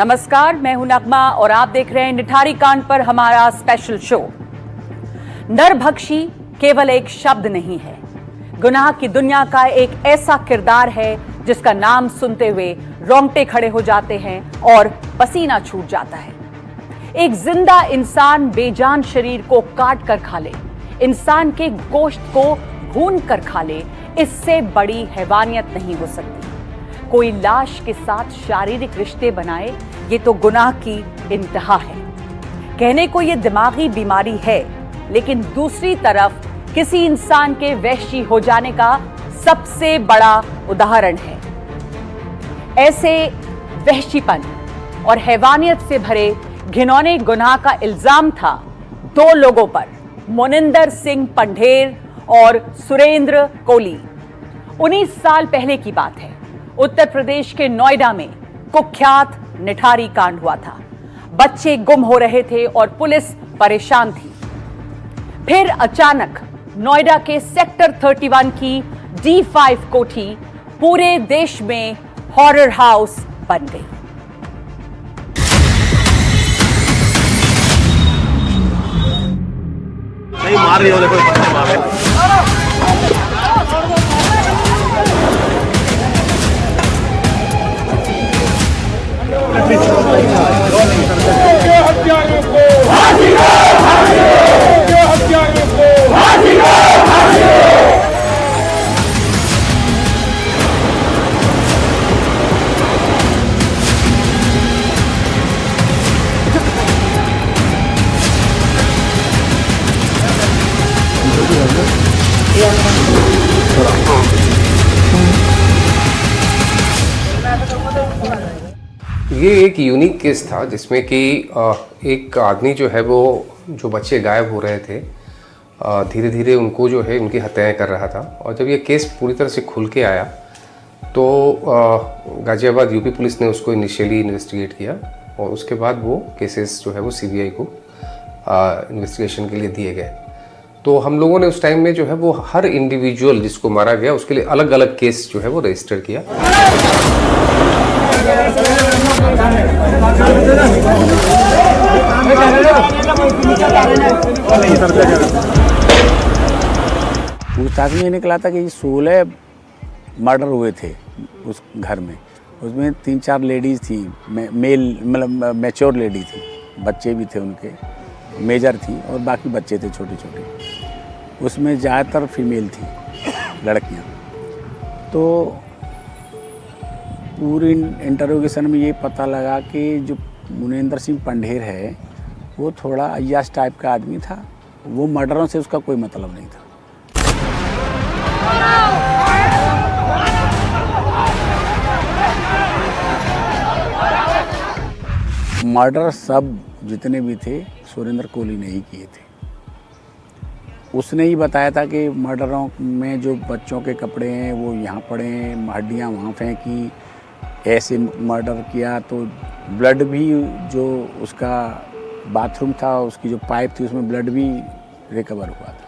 नमस्कार, मैं हूं नगमा और आप देख रहे हैं निठारी कांड पर हमारा स्पेशल शो। नरभक्षी केवल एक शब्द नहीं है, गुनाह की दुनिया का एक ऐसा किरदार है जिसका नाम सुनते हुए रोंगटे खड़े हो जाते हैं और पसीना छूट जाता है। एक जिंदा इंसान बेजान शरीर को काट कर खा ले, इंसान के गोश्त को भून कर खा ले, इससे बड़ी हैवानियत नहीं हो सकती। कोई लाश के साथ शारीरिक रिश्ते बनाए, ये तो गुनाह की इंतहा है। कहने को ये दिमागी बीमारी है, लेकिन दूसरी तरफ किसी इंसान के वहशी हो जाने का सबसे बड़ा उदाहरण है। ऐसे वहशीपन और हैवानियत से भरे घिनौने गुनाह का इल्जाम था दो लोगों पर, मोनिंदर सिंह पंढेर और सुरेंद्र कोली। 19 साल पहले की बात है। उत्तर प्रदेश के नोएडा में कुख्यात निठारी कांड हुआ था। बच्चे गुम हो रहे थे और पुलिस परेशान थी। फिर अचानक नोएडा के सेक्टर 31 की D5 कोठी पूरे देश में हॉरर हाउस बन गई। नहीं मार रही हो, देखो कितने मार रहे हैं। ये एक यूनिक केस था जिसमें कि एक आदमी जो है वो जो बच्चे गायब हो रहे थे, धीरे धीरे उनको जो है उनकी हत्याएं कर रहा था। और जब ये केस पूरी तरह से खुल के आया तो गाजियाबाद यूपी पुलिस ने उसको इनिशियली इन्वेस्टिगेट किया और उसके बाद वो केसेस जो है वो CBI को इन्वेस्टिगेशन के लिए दिए गए। तो हम लोगों ने उस टाइम में जो है वो हर इंडिविजुअल जिसको मारा गया उसके लिए अलग अलग केस जो है वो रजिस्टर किया। पूछताछ में निकला था कि 16 मर्डर हुए थे उस घर में। उसमें 3-4 लेडीज़ थी, मेल मतलब मैच्योर लेडी थी, बच्चे भी थे उनके, मेजर थी और बाकी बच्चे थे छोटे छोटे। उसमें ज़्यादातर फीमेल थी, लड़कियां। तो पूरी इंटरोगेशन में ये पता लगा कि जो मोनिंदर सिंह पंढेर है वो थोड़ा अय्याश टाइप का आदमी था। वो मर्डरों से उसका कोई मतलब नहीं था। मर्डर सब जितने भी थे सुरेंद्र कोली ने ही किए थे। उसने ही बताया था कि मर्डरों में जो बच्चों के कपड़े हैं वो यहाँ पड़े हैं, हड्डियाँ वहाँ फेंकी, ऐसे मर्डर किया। तो ब्लड भी जो उसका बाथरूम था, उसकी जो पाइप थी उसमें ब्लड भी रिकवर हुआ था।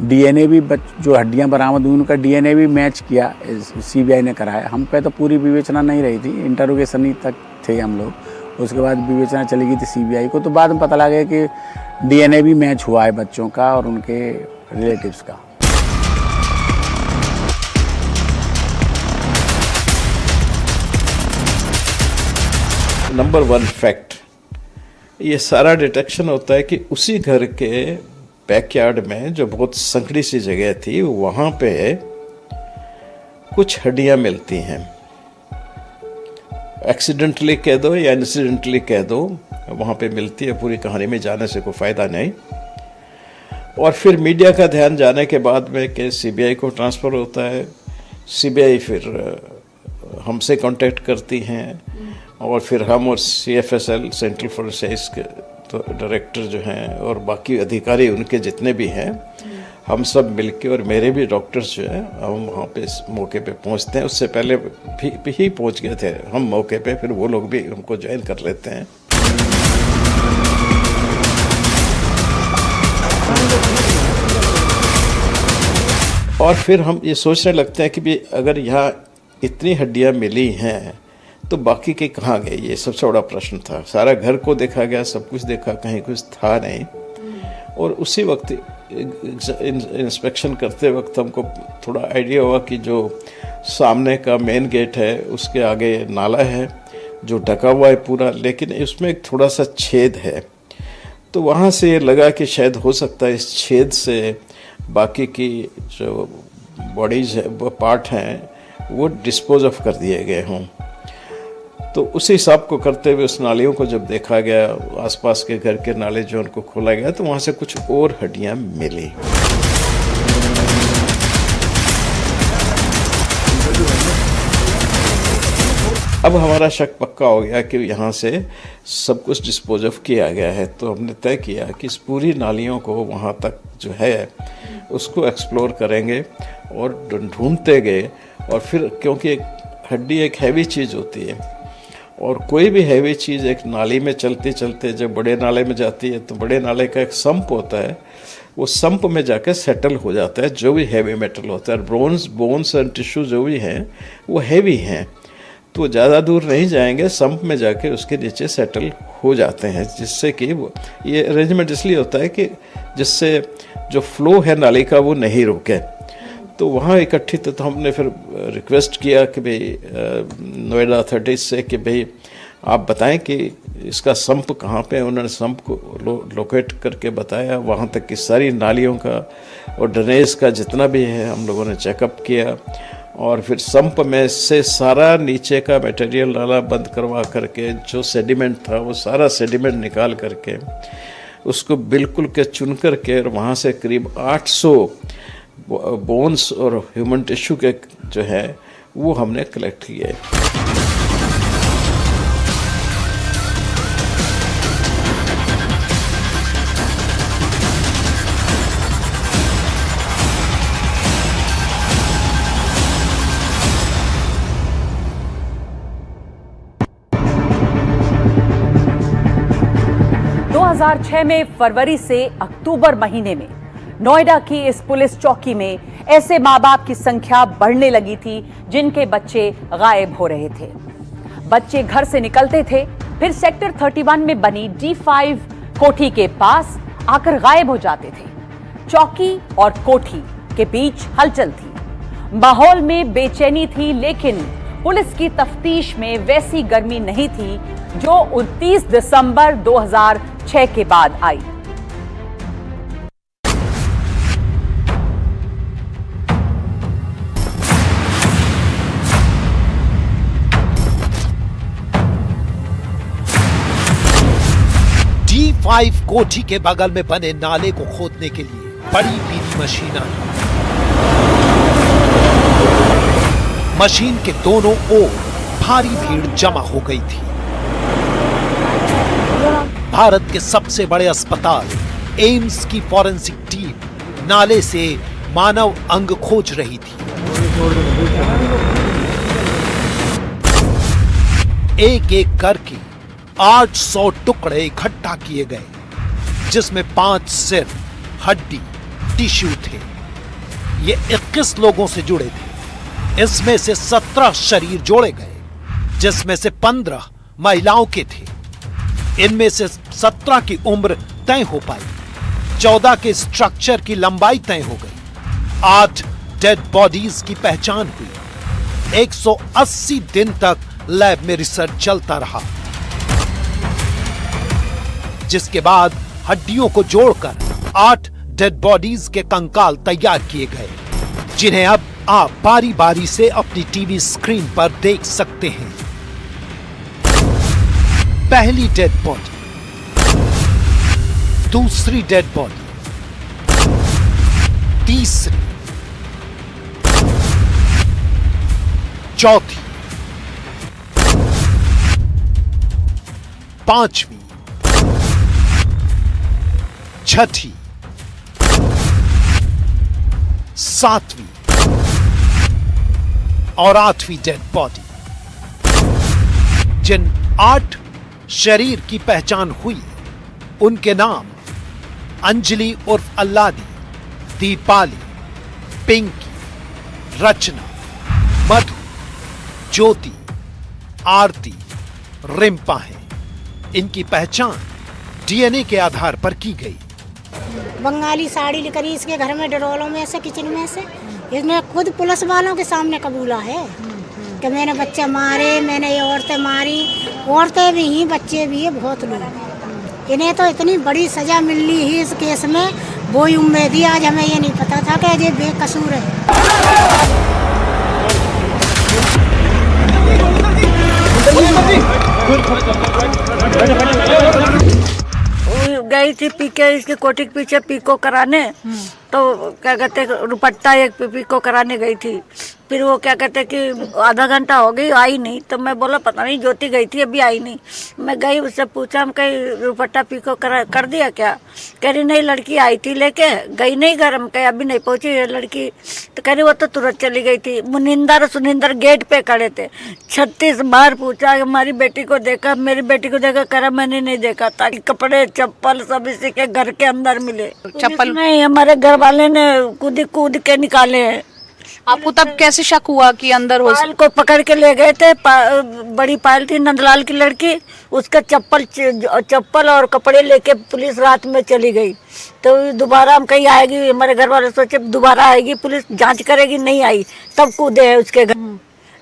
DNA भी जो हड्डियां बरामद हुई उनका DNA भी मैच किया, CBI ने कराया। हम पे तो पूरी विवेचना नहीं रही थी, इंटरोगेशन ही तक थे हम लोग। उसके बाद विवेचना चली गई थी CBI को। तो बाद में पता लगा कि DNA भी मैच हुआ है बच्चों का और उनके रिलेटिव्स का। नंबर 1 फैक्ट, ये सारा डिटेक्शन होता है कि उसी घर के बैकयार्ड में जो बहुत संकड़ी सी जगह थी वहाँ पे कुछ हड्डियाँ मिलती हैं। एक्सीडेंटली कह दो या इंसिडेंटली कह दो, वहाँ पे मिलती है। पूरी कहानी में जाने से कोई फ़ायदा नहीं। और फिर मीडिया का ध्यान जाने के बाद में केस CBI को ट्रांसफ़र होता है। CBI फिर हमसे कांटेक्ट करती हैं और फिर हम और CFSL सेंट्रल फोरेंसिक्स के तो डायरेक्टर जो हैं और बाकी अधिकारी उनके जितने भी हैं, हम सब मिलके और मेरे भी डॉक्टर्स जो हैं हम वहाँ पे मौके पे पहुँचते हैं। उससे पहले भी ही पहुँच गए थे हम मौके पे, फिर वो लोग भी हमको ज्वाइन कर लेते हैं। और फिर हम ये सोचने लगते हैं कि भी अगर यहाँ इतनी हड्डियाँ मिली हैं तो बाकी के कहाँ गए, ये सबसे बड़ा प्रश्न था। सारा घर को देखा गया, सब कुछ देखा, कहीं कुछ था नहीं। और उसी वक्त इंस्पेक्शन करते वक्त हमको थोड़ा आइडिया हुआ कि जो सामने का मेन गेट है उसके आगे नाला है जो ढका हुआ है पूरा, लेकिन इसमें एक थोड़ा सा छेद है। तो वहाँ से लगा कि शायद हो सकता है इस छेद से बाकी की जो बॉडीज है, वो पार्ट हैं, वो डिस्पोज ऑफ कर दिए गए हों। तो उसी हिसाब को करते हुए उस नालियों को जब देखा गया, आसपास के घर के नाले जो उनको खोला गया, तो वहाँ से कुछ और हड्डियाँ मिली। अब हमारा शक पक्का हो गया कि यहाँ से सब कुछ डिस्पोज ऑफ किया गया है। तो हमने तय किया कि इस पूरी नालियों को वहाँ तक जो है उसको एक्सप्लोर करेंगे और ढूंढते गए। और फिर क्योंकि एक हड्डी एक हैवी चीज़ होती है और कोई भी हैवी चीज़ एक नाली में चलते चलते जब बड़े नाले में जाती है तो बड़े नाले का एक सम्प होता है, वो सम्प में जाकर सेटल हो जाता है जो भी हैवी मेटल होता है। बोन्स एंड टिश्यू जो भी हैं वो हैवी हैं, तो ज़्यादा दूर नहीं जाएंगे, सम्प में जाके उसके नीचे सेटल हो जाते हैं, जिससे कि वो ये अरेंजमेंट इसलिए होता है कि जिससे जो फ्लो है नाली का वो नहीं रुके। तो वहाँ इकट्ठी तो हमने फिर रिक्वेस्ट किया कि भाई नोएडा अथॉरिटीज़ से कि भाई आप बताएं कि इसका सम्प कहाँ पे है। उन्होंने सम्प को लोकेट करके बताया। वहाँ तक की सारी नालियों का और ड्रेनेज का जितना भी है हम लोगों ने चेकअप किया और फिर सम्प में से सारा नीचे का मटेरियल नाला बंद करवा करके जो सेडिमेंट था वो सारा सेडिमेंट निकाल करके उसको बिल्कुल के चुन करके और वहाँ से करीब 800 बोन्स और ह्यूमन टिश्यू के जो है वो हमने कलेक्ट किए। में फरवरी से अक्टूबर महीने में नोएडा की इस पुलिस चौकी में ऐसे मां बाप की संख्या बढ़ने लगी थी जिनके बच्चे गायब हो रहे थे। बच्चे घर से निकलते थे, फिर सेक्टर 31 में बनी D5 कोठी के पास आकर गायब हो जाते थे। चौकी और कोठी के बीच हलचल थी, माहौल में बेचैनी थी, लेकिन पुलिस की तफ्तीश में वैसी गर्मी नहीं थी जो 29 दिसंबर 2006 के बाद आई। D5 कोठी के बगल में बने नाले को खोदने के लिए बड़ी पीली मशीन आई। मशीन के दोनों ओर भारी भीड़ जमा हो गई थी। भारत के सबसे बड़े अस्पताल एम्स की फॉरेंसिक टीम नाले से मानव अंग खोज रही थी। एक एक करके 800 टुकड़े इकट्ठा किए गए, जिसमें 5 सिर, हड्डी, टिश्यू थे। ये 21 लोगों से जुड़े थे। इसमें से 17 शरीर जोड़े गए, जिसमें से 15 महिलाओं के थे। इनमें से 17 की उम्र तय हो पाई, 14 के स्ट्रक्चर की लंबाई तय हो गई, 8 डेड बॉडीज की पहचान हुई। 180 दिन तक लैब में रिसर्च चलता रहा, जिसके बाद हड्डियों को जोड़कर 8 डेड बॉडीज के कंकाल तैयार किए गए, जिन्हें अब आप बारी बारी से अपनी टीवी स्क्रीन पर देख सकते हैं। पहली डेड बॉडी, दूसरी डेड बॉडी, तीसरी, चौथी, पांचवी, छठी, सातवीं और 8वीं डेड बॉडी। जिन 8 शरीर की पहचान हुई, उनके नाम अंजलि उर्फ अल्लादी, दीपाली, पिंकी, रचना, मधु, ज्योति, आरती, रिम्पा हैं। इनकी पहचान डीएनए के आधार पर की गई। बंगाली साड़ी लेकर इसके घर में डरोलों में से, किचन में से, इसने खुद पुलिस वालों के सामने कबूला है कि मैंने बच्चे मारे, मैंने ये औरतें मारी। औरतें भी ही, बच्चे भी है, बहुत लोग। इन्हें तो इतनी बड़ी सजा मिल रही है इस केस में, वो ही उम्मीद ही। आज हमें ये नहीं पता था कि ये बेकसूर है। गई थी पीके इसके कोठी के पीछे पीको कराने, तो क्या कहते दुपट्टा एक पीको कराने गई थी। फिर वो क्या कहते कि आधा घंटा हो गई, आई नहीं। तो मैं बोला पता नहीं, ज्योति गई थी अभी आई नहीं। मैं गई, उससे पूछा, हम कहीं दुपट्टा पीको कर दिया क्या? कह रही नहीं, लड़की आई थी लेके गई नहीं घर। हम कहीं अभी नहीं पहुंची है लड़की। तो कह रही वो तो तुरंत चली गई थी। मुनिंदर सुनिंदर गेट पे खड़े थे। 36 बार पूछा, हमारी बेटी को देखा, मेरी बेटी को देखा? करा मैंने नहीं देखा। ताकि कपड़े चप्पल सब इसी के घर के अंदर मिले। चप्पल नहीं, हमारे घर वाले ने कूद के निकाले हैं। आपको तब कैसे शक हुआ कि अंदर हो? पायल को पकड़ के ले गए थे। बड़ी पायल थी नंदलाल की लड़की, उसका चप्पल और कपड़े लेके पुलिस रात में चली गई। तो दोबारा हम कहीं आएगी, हमारे घर वाले सोचे दोबारा आएगी पुलिस, जांच करेगी, नहीं आई। तब कूदे है उसके घर।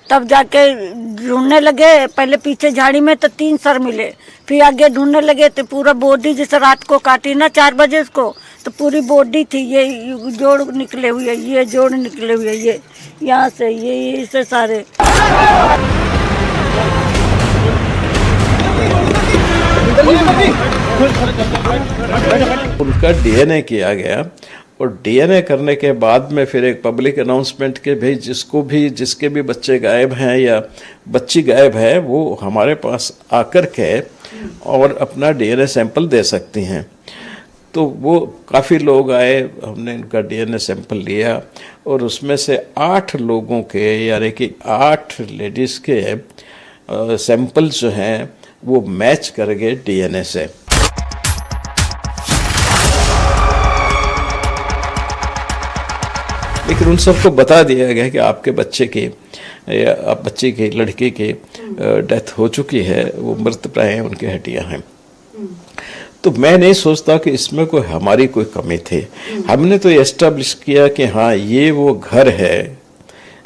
तब जाके ढूंढने लगे, पहले पीछे झाड़ी में तो 3 सर मिले, फिर आगे ढूंढने लगे तो पूरा बॉडी, जैसे रात को काटी ना 4 बजे उसको, तो पूरी बॉडी थी। ये जोड़ निकले हुए, ये जोड़ निकले हुए, ये यहाँ से ये से सारे। उनका डीएनए किया गया और डीएनए करने के बाद में फिर एक पब्लिक अनाउंसमेंट के भाई जिसके भी बच्चे गायब हैं या बच्ची गायब है, वो हमारे पास आकर के और अपना डीएनए सैंपल दे सकती हैं। तो वो काफ़ी लोग आए, हमने इनका डीएनए सैंपल लिया और उसमें से 8 लोगों के, यानी कि 8 लेडीज़ के सैंपल जो हैं वो मैच कर गए डीएनए से। लेकिन उन सबको बता दिया गया कि आपके बच्चे की या आप बच्चे की, लड़के की डेथ हो चुकी है, वो मृतप्राय हैं, उनकी हड्डियां हैं। तो मैं नहीं सोचता कि इसमें कोई हमारी कोई कमी थी। हमने तो एस्टेब्लिश किया कि हाँ ये वो घर है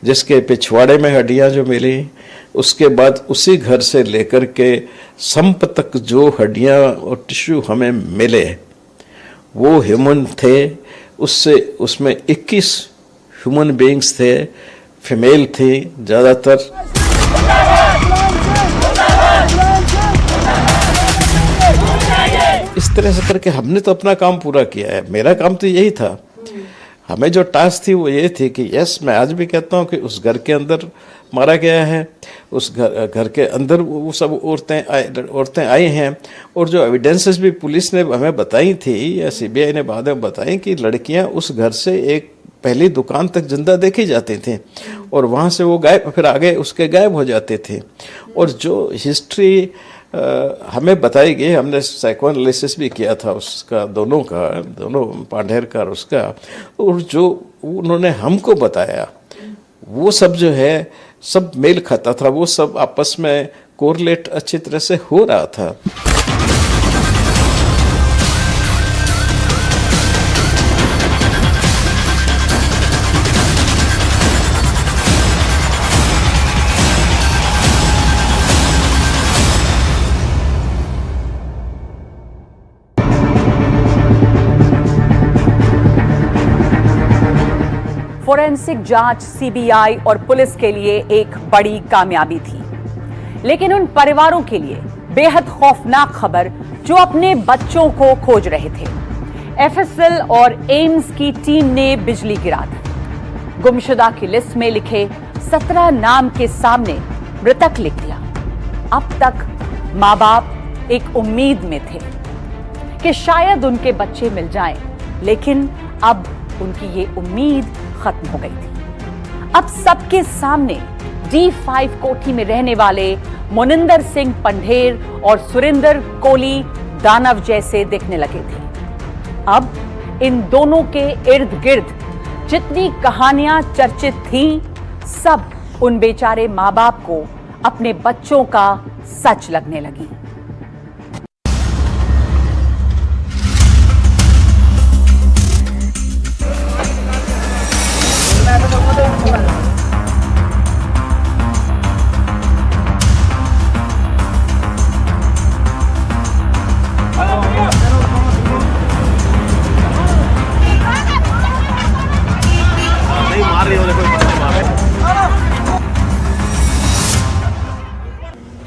जिसके पिछवाड़े में हड्डियां जो मिली, उसके बाद उसी घर से लेकर के संप तक जो हड्डियां और टिश्यू हमें मिले वो ह्यूमन थे। उसमें 21 ह्यूमन बीइंग्स थे, फीमेल थी ज़्यादातर। इस तरह से करके हमने तो अपना काम पूरा किया है। मेरा काम तो यही था, हमें जो टास्क थी वो ये थी कि यस, मैं आज भी कहता हूँ कि उस घर के अंदर मारा गया है, उस घर के अंदर वो सब औरतें आई हैं। और जो एविडेंसेस भी पुलिस ने हमें बताई थी या सीबीआई ने बाद में बताई कि लड़कियां उस घर से एक पहली दुकान तक जिंदा देखी जाती थी और वहाँ से वो गायब, फिर आगे उसके गायब हो जाते थे। और जो हिस्ट्री हमें बताई गई, हमने साइकोएनालिसिस भी किया था उसका, दोनों पांढेर का और उसका, और जो उन्होंने हमको बताया वो सब जो है सब मेल खाता था, वो सब आपस में कोरिलेट अच्छी तरह से हो रहा था। फोरेंसिक जांच सीबीआई और पुलिस के लिए एक बड़ी कामयाबी थी, लेकिन उन परिवारों के लिए बेहद खौफनाक खबर जो अपने बच्चों को खोज रहे थे। एफएसएल और एम्स की टीम ने बिजली गिरा दी। गुमशुदा की लिस्ट में लिखे 17 नाम के सामने मृतक लिख दिया। अब तक माँ बाप एक उम्मीद में थे कि शायद उनके बच्चे मिल जाएं, लेकिन अब उनकी ये उम्मीद खत्म हो गई थी। अब सबके सामने D5 कोठी में रहने वाले मोनिंदर सिंह पंढेर और सुरेंद्र कोली दानव जैसे दिखने लगे थे। अब इन दोनों के इर्द गिर्द जितनी कहानियां चर्चित थीं, सब उन बेचारे माँ बाप को अपने बच्चों का सच लगने लगी। नहीं मार रही हो, देखो बच्चे मार रहे।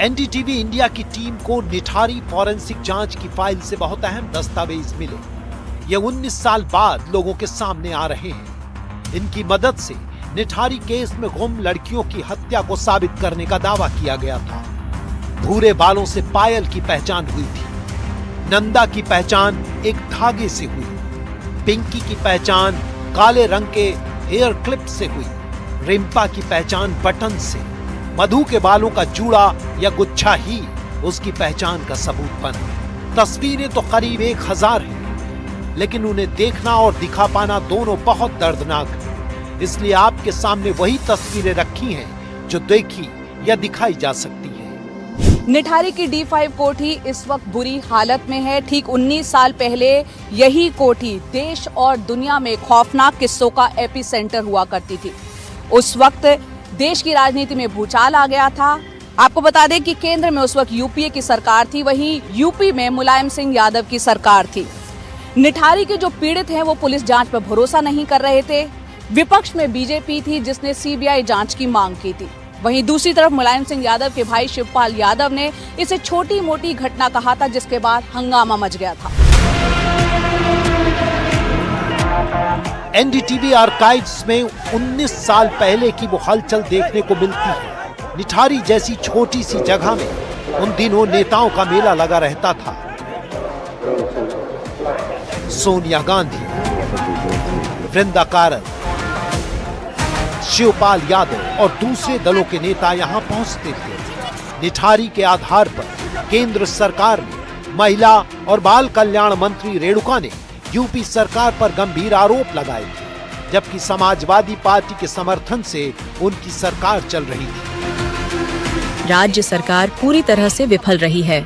एनडीटीवी इंडिया की टीम को निठारी फॉरेंसिक जांच की फाइल से बहुत अहम दस्तावेज मिले। ये 19 साल बाद लोगों के सामने आ रहे हैं। इनकी मदद से निठारी केस में गुम लड़कियों की हत्या को साबित करने का दावा किया गया था। भूरे बालों से पायल की पहचान हुई थी। नंदा की पहचान एक धागे से हुई। पिंकी की पहचान काले रंग के हेयर क्लिप से हुई। रिम्पा की पहचान बटन से। मधु के बालों का जूड़ा या गुच्छा ही उसकी पहचान का सबूत बना। तस्वीरें तो करीब 1000 हैं, लेकिन उन्हें देखना और दिखा पाना दोनों बहुत दर्दनाक है। इसलिए आपके सामने वही तस्वीरें रखी हैं जो देखी या दिखाई जा सकती है। निठारी की D5 कोठी इस वक्त बुरी हालत में है। ठीक 19 साल पहले यही कोठी देश और दुनिया में खौफनाक किस्सों का एपिसेंटर हुआ करती थी। उस वक्त देश की राजनीति में भूचाल आ गया था। आपको बता दें कि केंद्र में उस वक्त यूपीए की सरकार थी, वहीं यूपी में मुलायम सिंह यादव की सरकार थी। निठारी के जो पीड़ित हैं वो पुलिस जांच पर भरोसा नहीं कर रहे थे। विपक्ष में बीजेपी थी जिसने सीबीआई जांच की मांग की थी। वहीं दूसरी तरफ मुलायम सिंह यादव के भाई शिवपाल यादव ने इसे छोटी मोटी घटना कहा था, जिसके बाद हंगामा मच गया था। एनडीटीवी आर्काइव्स में 19 साल पहले की वो हलचल देखने को मिलती है। निठारी जैसी छोटी सी जगह में उन दिनों नेताओं का मेला लगा रहता था। सोनिया गांधी, वृंदा कारन, शिवपाल यादव और दूसरे दलों के नेता यहां पहुंचते थे। निठारी के आधार पर केंद्र सरकार ने महिला और बाल कल्याण मंत्री रेणुका ने यूपी सरकार पर गंभीर आरोप लगाए थे, जबकि समाजवादी पार्टी के समर्थन से उनकी सरकार चल रही थी। राज्य सरकार पूरी तरह से विफल रही है।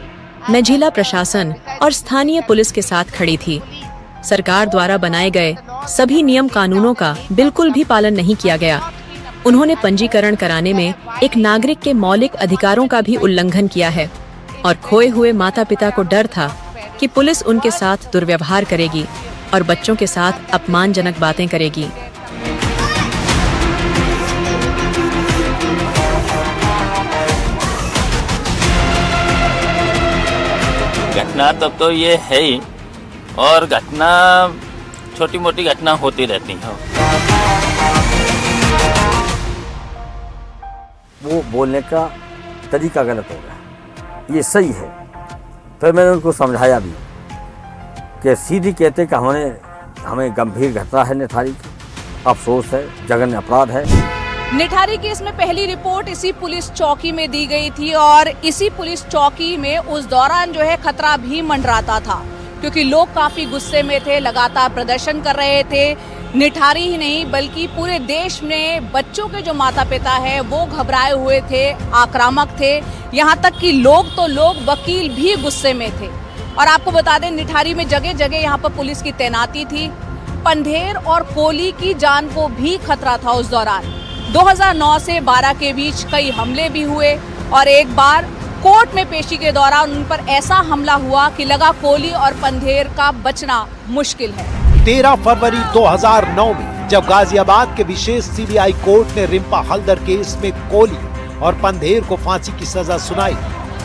मैं जिला प्रशासन और स्थानीय पुलिस के साथ खड़ी थी। सरकार द्वारा बनाए गए सभी नियम कानूनों का बिल्कुल भी पालन नहीं किया गया। उन्होंने पंजीकरण कराने में एक नागरिक के मौलिक अधिकारों का भी उल्लंघन किया है और खोए हुए माता पिता को डर था कि पुलिस उनके साथ दुर्व्यवहार करेगी और बच्चों के साथ अपमानजनक बातें करेगी। घटना तब तो ये है ही, और घटना छोटी मोटी घटना होती रहती है। वो बोलने का तरीका गलत हो गया, ये सही है। फिर मैंने उनको समझाया भी कि सीधी कहते कि हमें गंभीर घटना है निठारी की, अफसोस है, जघन्य अपराध है। निठारी केस में पहली रिपोर्ट इसी पुलिस चौकी में दी गई थी और इसी पुलिस चौकी में उस दौरान जो है खतरा भी मंडराता था, क्योंकि लोग काफी गुस्से में थे, लगातार प्रदर्शन कर रहे थे। निठारी ही नहीं बल्कि पूरे देश में बच्चों के जो माता पिता हैं वो घबराए हुए थे, आक्रामक थे। यहाँ तक कि लोग वकील भी गुस्से में थे। और आपको बता दें, निठारी में जगह जगह यहाँ पर पुलिस की तैनाती थी। पंधेर और कोली की जान को भी खतरा था उस दौरान। 2009 से 12 के बीच कई हमले भी हुए और एक बार कोर्ट में पेशी के दौरान उन पर ऐसा हमला हुआ कि लगा कोली और पंधेर का बचना मुश्किल है। 13 फरवरी 2009 में जब गाजियाबाद के विशेष सीबीआई कोर्ट ने रिम्पा हल्दर केस में कोली और पंधेर को फांसी की सजा सुनाई,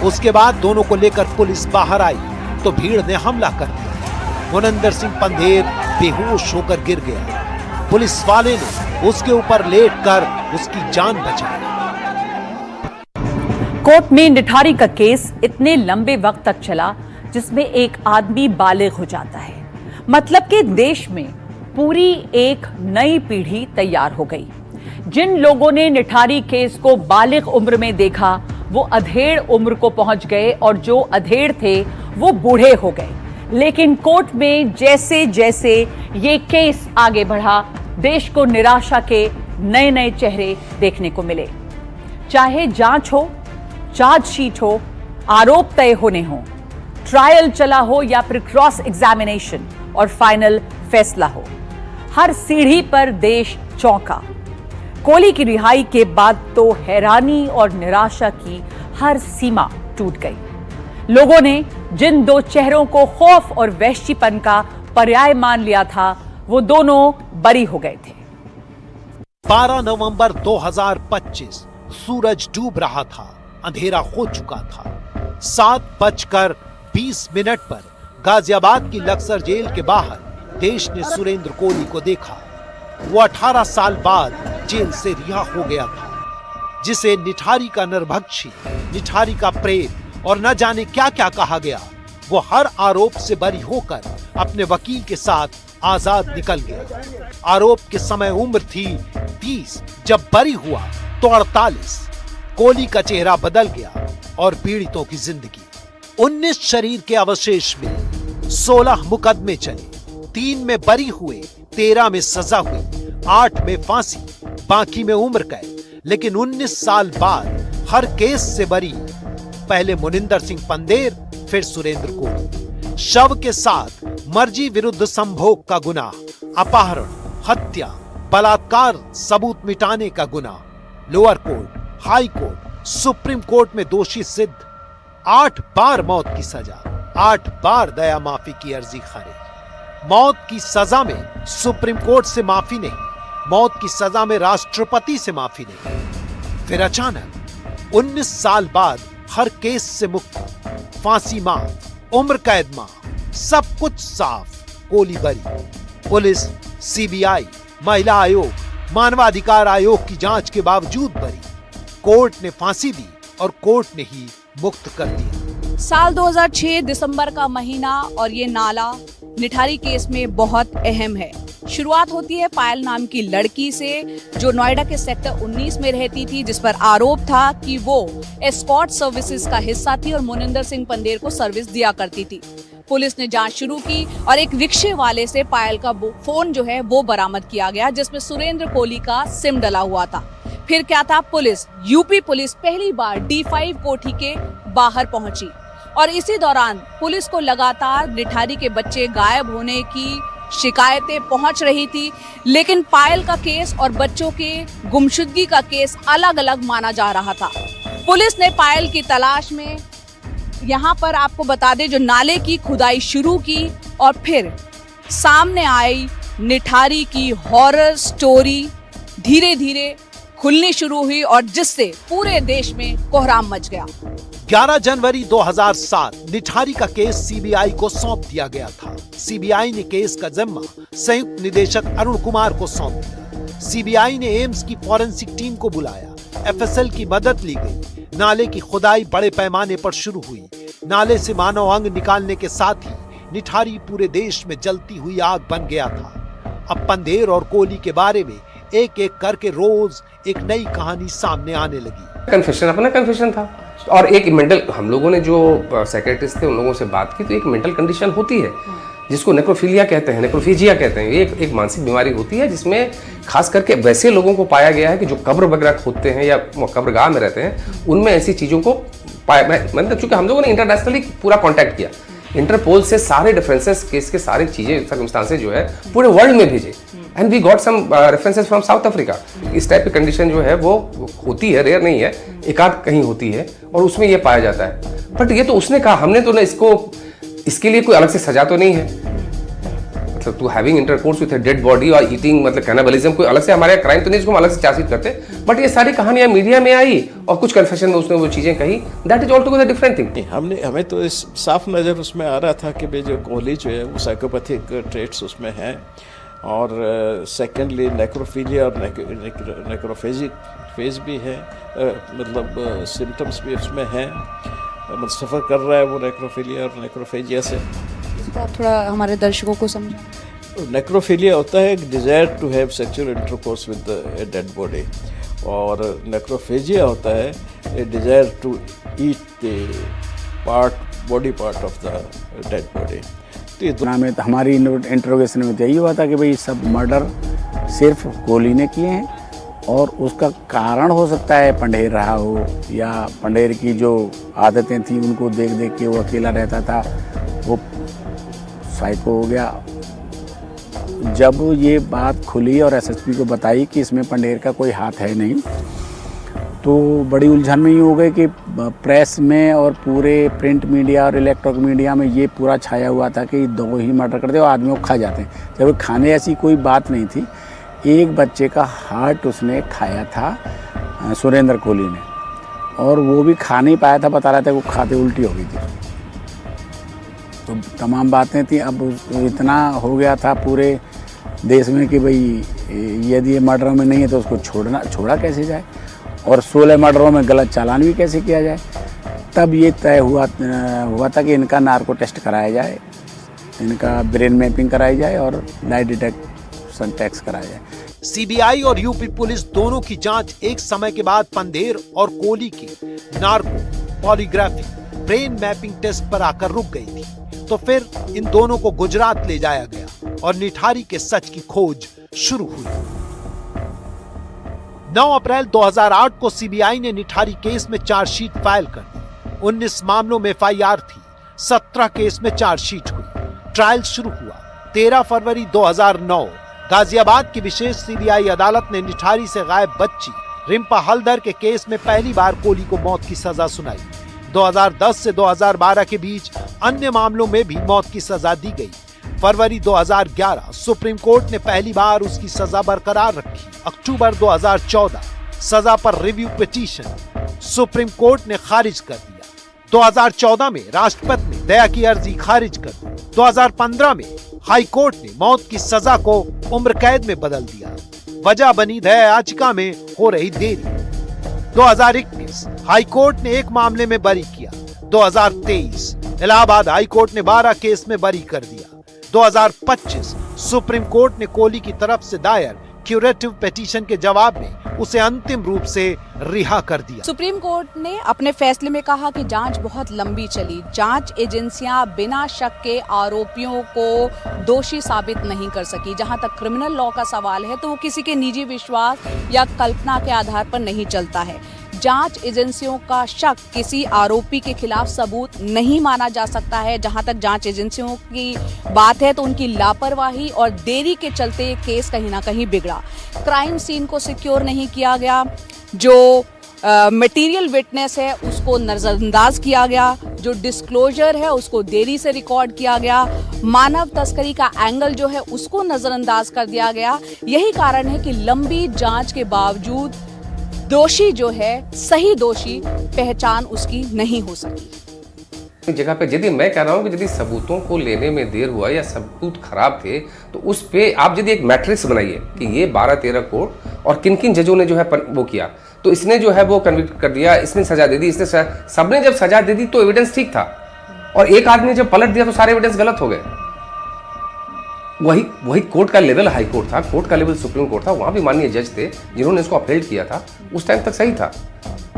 उसके बाद दोनों को लेकर पुलिस बाहर आई तो भीड़ ने हमला कर दिया। मुनंदर सिंह पंधेर बेहोश होकर गिर गया। पुलिस वाले ने उसके ऊपर लेटकर उसकी जान बचाई। कोर्ट में निठारी का केस इतने लंबे वक्त तक चला जिसमें एक आदमी बालिग हो जाता है। मतलब कि देश में पूरी एक नई पीढ़ी तैयार हो गई। जिन लोगों ने निठारी केस को बालिग उम्र में देखा वो अधेड़ उम्र को पहुंच गए और जो अधेड़ थे वो बूढ़े हो गए। लेकिन कोर्ट में जैसे जैसे ये केस आगे बढ़ा, देश को निराशा के नए नए चेहरे देखने को मिले। चाहे जांच हो, चार्जशीट हो, आरोप तय होने हो, ट्रायल चला हो या फिर क्रॉस एग्जामिनेशन और फाइनल फैसला हो, हर सीढ़ी पर देश चौंका। कोहली की रिहाई के बाद तो हैरानी और निराशा की हर सीमा टूट गई। लोगों ने जिन दो चेहरों को खौफ और वहशीपन का पर्याय मान लिया था, वो दोनों बरी हो गए थे। 12 नवंबर 2025 सूरज डूब रहा था, अंधेरा हो चुका था। 7:20 पर गाजियाबाद की लक्सर जेल के बाहर देश ने सुरेंद्र कोहली को देखा। वो 18 साल बाद जेल से रिहा हो गया था, जिसे निठारी का नरभक्षी, निठारी का प्रेत और न जाने क्या क्या कहा गया। वो हर आरोप से बरी होकर अपने वकील के साथ आजाद निकल गया। आरोप के समय उम्र थी 30, जब बरी हुआ तो 48। कोहली का चेहरा बदल गया और पीड़ितों की जिंदगी। 19 शरीर के अवशेष मिले, 16 मुकदमे चले, 3 में बरी हुए, 13 में सजा हुई, 8 में फांसी, बाकी में उम्र कैद। लेकिन 19 साल बाद हर केस से बरी, पहले मोनिंदर सिंह पंदेर, फिर सुरेंद्र कोहली। शव के साथ मर्जी विरुद्ध संभोग का गुनाह, अपहरण, हत्या, बलात्कार सबूत मिटाने का गुनाह, lower court, high court, supreme court में दोषी सिद्ध। 8 बार मौत की सजा, 8 बार दया माफी की अर्जी खारिज। मौत की सजा में सुप्रीम कोर्ट से माफी नहीं, मौत की सजा में राष्ट्रपति से माफी नहीं। फिर अचानक 19 साल बाद हर केस से मुक्त, फांसी माफ, उम्र कैद माफ, सब कुछ साफ, कोहली बरी। पुलिस, सीबीआई, महिला आयोग, मानवाधिकार आयोग की जांच के बावजूद बरी। कोर्ट ने फांसी दी और कोर्ट ने ही मुक्त कर दिया। साल 2006 दिसंबर का महीना और ये नाला निठारी केस में बहुत अहम है। शुरुआत होती है पायल नाम की लड़की से, जो नोएडा के सेक्टर 19 में रहती थी, जिस पर आरोप था कि वो एस्कॉर्ट सर्विसेज का हिस्सा थी और मोनिंदर सिंह पंदेर को सर्विस दिया करती थी। पुलिस ने जांच शुरू की और एक रिक्शे वाले से पायल का फोन जो है वो बरामद किया गया, जिसमें सुरेंद्र कोहली का सिम डला हुआ था। फिर क्या था, पुलिस, यूपी पुलिस पहली बार D5 कोठी के बाहर पहुंची और इसी दौरान पुलिस को लगातार निठारी के बच्चे गायब होने की शिकायतें पहुंच रही थी। लेकिन पायल का केस और बच्चों के गुमशुदगी का केस अलग अलग माना जा रहा था। पुलिस ने पायल की तलाश में यहाँ पर आपको बता दें जो नाले की खुदाई शुरू की और फिर सामने आई निठारी की हॉरर स्टोरी धीरे धीरे खुलनी शुरू हुई और जिससे पूरे देश में कोहराम मच गया। 11 जनवरी 2007 निठारी का केस सीबीआई को सौंप दिया गया था। सीबीआई ने केस का जिम्मा संयुक्त निदेशक अरुण कुमार को सौंप दिया। सीबीआई ने एम्स की फॉरेंसिक टीम को बुलाया, एफएसएल की मदद ली गई। नाले की खुदाई बड़े पैमाने पर शुरू हुई। नाले से मानव अंग निकालने के साथ ही निठारी पूरे देश में जलती हुई आग बन गया था। अब पंदेर और कोहली के बारे में एक एक करके रोज एक नई कहानी सामने आने लगी। कन्फेशन अपना कन्फेशन था और एक मेंटल, हम लोगों ने जो साइकियाट्रिस्ट थे उन लोगों से बात की तो एक मेंटल कंडीशन होती है जिसको नेक्रोफिलिया कहते हैं, नेक्रोफिजिया कहते हैं। ये एक मानसिक बीमारी होती है जिसमें खास करके वैसे लोगों को पाया गया है कि जो कब्र वगैरह खोदते हैं या कब्रगाह में रहते हैं, उनमें ऐसी चीज़ों को पाया। मतलब चूंकि हम लोगों ने इंटरनेशनली पूरा कॉन्टैक्ट किया, इंटरपोल से सारे डिफरेंसेस केस के सारे चीज़ें सर्कमस्टांसेस जो है पूरे वर्ल्ड में भेजे and we got some references from South Africa. इस टाइप की कंडीशन जो है वो होती है, रेयर नहीं है, एक आध कहीं होती है और उसमें ये पाया जाता है। बट ये तो उसने कहा, हमने तो ना इसके लिए कोई अलग से सजा तो नहीं है। मतलब to having intercourse with a dead body और ईटिंग, मतलब कैनिबलिज्म कोई अलग से हमारे क्राइम तो नहीं जिसको हम अलग से चार्जशीट करते। बट ये सारी कहानियां मीडिया में आई और कुछ कन्फेशन में उसने वो चीजें कही, that is altogether different thing. हमें तो इस साफ नज़र उसमें आ रहा था कि भाई जो कोहली जो है वो साइकोपैथिक ट्रेट्स उसमें हैं और सेकेंडली नेक्रोफिलिया और नेक्रोफेजिक फेज भी है, मतलब सिम्टम्स भी उसमें हैं, मतलब सफ़र कर रहा है वो नेक्रोफिलिया और नेक्रोफेजिया से। आप थोड़ा हमारे दर्शकों को समझें। नेक्रोफिलिया होता है एक desire to have sexual intercourse with a dead body और नेक्रोफेजिया होता है a desire to eat the body part of the dead body. तो हमारी इंट्रोगेशन में यही हुआ था कि भाई सब मर्डर सिर्फ कोहली ने किए हैं। और उसका कारण हो सकता है पंडेर रहा हो, या पंडेर की जो आदतें थी उनको देख देख के वो अकेला रहता था, वो साइको हो गया। जब ये बात खुली और एसएसपी को बताई कि इसमें पंडेर का कोई हाथ है नहीं, तो बड़ी उलझन में ये हो गए कि प्रेस में और पूरे प्रिंट मीडिया और इलेक्ट्रॉनिक मीडिया में ये पूरा छाया हुआ था कि 2 ही मर्डर करते और आदमियों को खा जाते हैं, जब खाने ऐसी कोई बात नहीं थी। एक बच्चे का हार्ट उसने खाया था सुरेंद्र कोहली ने, और वो भी खा नहीं पाया था, बता रहा था वो खाते उल्टी हो गई थी। तो तमाम बातें थी। अब इतना हो गया था पूरे देश में कि भाई यदि ये मर्डरों में नहीं है तो उसको छोड़ा कैसे जाए, और 16 मर्डरों में गलत चालान भी कैसे किया जाए। तब ये तय हुआ था कि इनका नार्को टेस्ट कराया जाए, इनका ब्रेन मैपिंग कराई जाए और लाई डिटेक्शन टेस्ट कराया जाए। सीबीआई और यूपी पुलिस दोनों की जांच एक समय के बाद पंडेर और कोहली के narco, polygraphy, brain mapping test पर आकर रुक गई थी। तो फिर इन दोनों को गुजरात ले जाया गया और निठारी के सच की खोज शुरू हुई। 9 अप्रैल 2008 को सीबीआई ने निठारी केस में चार्जशीट फाइल कर दी। 19 मामलों में एफआईआर थी, 17 केस में चार्जशीट हुई। ट्रायल शुरू हुआ। 13 फरवरी 2009 गाजियाबाद की विशेष सीबीआई अदालत ने निठारी से गायब बच्ची रिम्पा हल्दर के केस में पहली बार कोहली को मौत की सजा सुनाई। 2010 से 2012 के बीच अन्य मामलों में भी मौत की सजा दी गई। फरवरी 2011 सुप्रीम कोर्ट ने पहली बार उसकी सजा बरकरार रखी। अक्टूबर 2014 सजा पर रिव्यू पिटीशन सुप्रीम कोर्ट ने खारिज कर दिया। 2014 में राष्ट्रपति ने दया की अर्जी खारिज कर दी। 2015 में हाई कोर्ट ने मौत की सजा को उम्र कैद में बदल दिया। वजह बनी दया याचिका में हो रही देरी। 2021 हाई कोर्ट ने एक मामले में बरी किया। 2023 इलाहाबाद हाई कोर्ट ने 12 केस में बरी कर दिया। 2025 सुप्रीम कोर्ट ने कोहली की तरफ से दायर क्यूरेटिव पिटीशन के जवाब में उसे अंतिम रूप से रिहा कर दिया। सुप्रीम कोर्ट ने अपने फैसले में कहा कि जांच बहुत लंबी चली। जांच एजेंसियां बिना शक के आरोपियों को दोषी साबित नहीं कर सकी। जहां तक क्रिमिनल लॉ का सवाल है तो वो किसी के निजी विश्वास या कल्पना के आधार पर नहीं चलता है। जांच एजेंसियों का शक किसी आरोपी के खिलाफ सबूत नहीं माना जा सकता है। जहां तक जांच एजेंसियों की बात है तो उनकी लापरवाही और देरी के चलते केस कहीं ना कहीं बिगड़ा। क्राइम सीन को सिक्योर नहीं किया गया, जो मटेरियल विटनेस है उसको नजरअंदाज किया गया, जो डिस्क्लोजर है उसको देरी से रिकॉर्ड किया गया, मानव तस्करी का एंगल जो है उसको नजरअंदाज कर दिया गया। यही कारण है कि लंबी जांच के बावजूद दोषी जो है, सही दोषी पहचान उसकी नहीं हो सकी। जगह पे यदि मैं कह रहा हूँ कि यदि सबूतों को लेने में देर हुआ या सबूत खराब थे तो उस पे आप यदि एक मैट्रिक्स बनाइए कि ये 12-13 कोर्ट और किन किन जजों ने जो है वो किया, तो इसने जो है वो कन्विक्ट कर दिया, इसने सजा दे दी, इसने सबने जब सजा दे दी तो एविडेंस ठीक था, और एक आदमी जब पलट दिया तो सारे एविडेंस गलत हो गए। वही कोर्ट का लेवल हाई कोर्ट था, कोर्ट का लेवल सुप्रीम कोर्ट था, वहां भी माननीय जज थे जिन्होंने इसको अपहेल्ड किया था। उस टाइम तक सही था,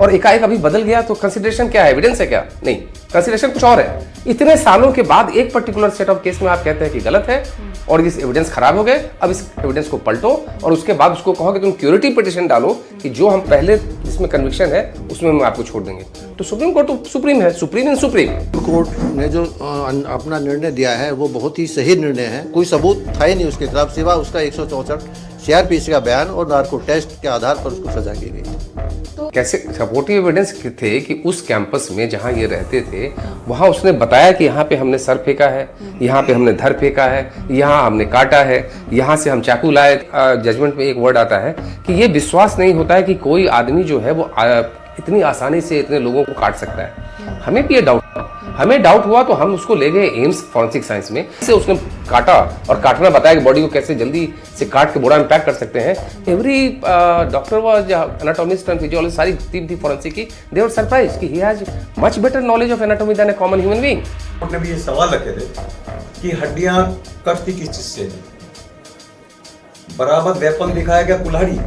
और एकाएक अभी बदल गया तो कंसिडरेशन क्या है? एविडेंस है क्या? नहीं, कंसिडरेशन कुछ और है। इतने सालों के बाद एक पर्टिकुलर सेट ऑफ केस में आप कहते हैं कि गलत है और इस एविडेंस खराब हो गए, अब इस एविडेंस को पलटो और उसके बाद उसको कहो कि तुम क्यूरेटिव पिटीशन डालो कि जो हम पहले जिसमें कन्विक्शन है उसमें हम आपको छोड़ देंगे। तो सुप्रीम कोर्ट तो सुप्रीम है, सुप्रीम इन सुप्रीम। कोर्ट ने जो अपना निर्णय दिया है वो बहुत ही सही निर्णय है। कोई सबूत था ही नहीं उसके खिलाफ सिवा उसका 164 सीआरपीसी का बयान और नार्को टेस्ट के आधार पर उसको सजा की गई। कैसे सपोर्टिव एविडेंस थे कि उस कैंपस में जहां ये रहते थे वहां उसने बताया कि यहाँ पे हमने सर फेंका है, यहाँ पे हमने धर फेंका है, यहाँ हमने काटा है, यहाँ से हम चाकू लाए। जजमेंट में एक वर्ड आता है कि ये विश्वास नहीं होता है कि कोई आदमी जो है वो इतनी आसानी से इतने लोगों को काट सकता है। हमें भी ये डाउट हुआ तो हम उसको ले गए एम्स फॉरेंसिक साइंस में, से उसने काटा और काटना बताया कि बॉडी को कैसे जल्दी से काट के बोरा में पैक कर सकते हैं। Every doctor was anatomist and physiologist, सारी टीम थी फॉरेंसिक की, दे वर सरप्राइज्ड कि he has much better knowledge of anatomy than a common human being. उन्होंने भी ये सवाल रखे थे कि हड्डियां कटती किस चीज से? बराबर वेपन दिखाया गया कुल्हाड़ी,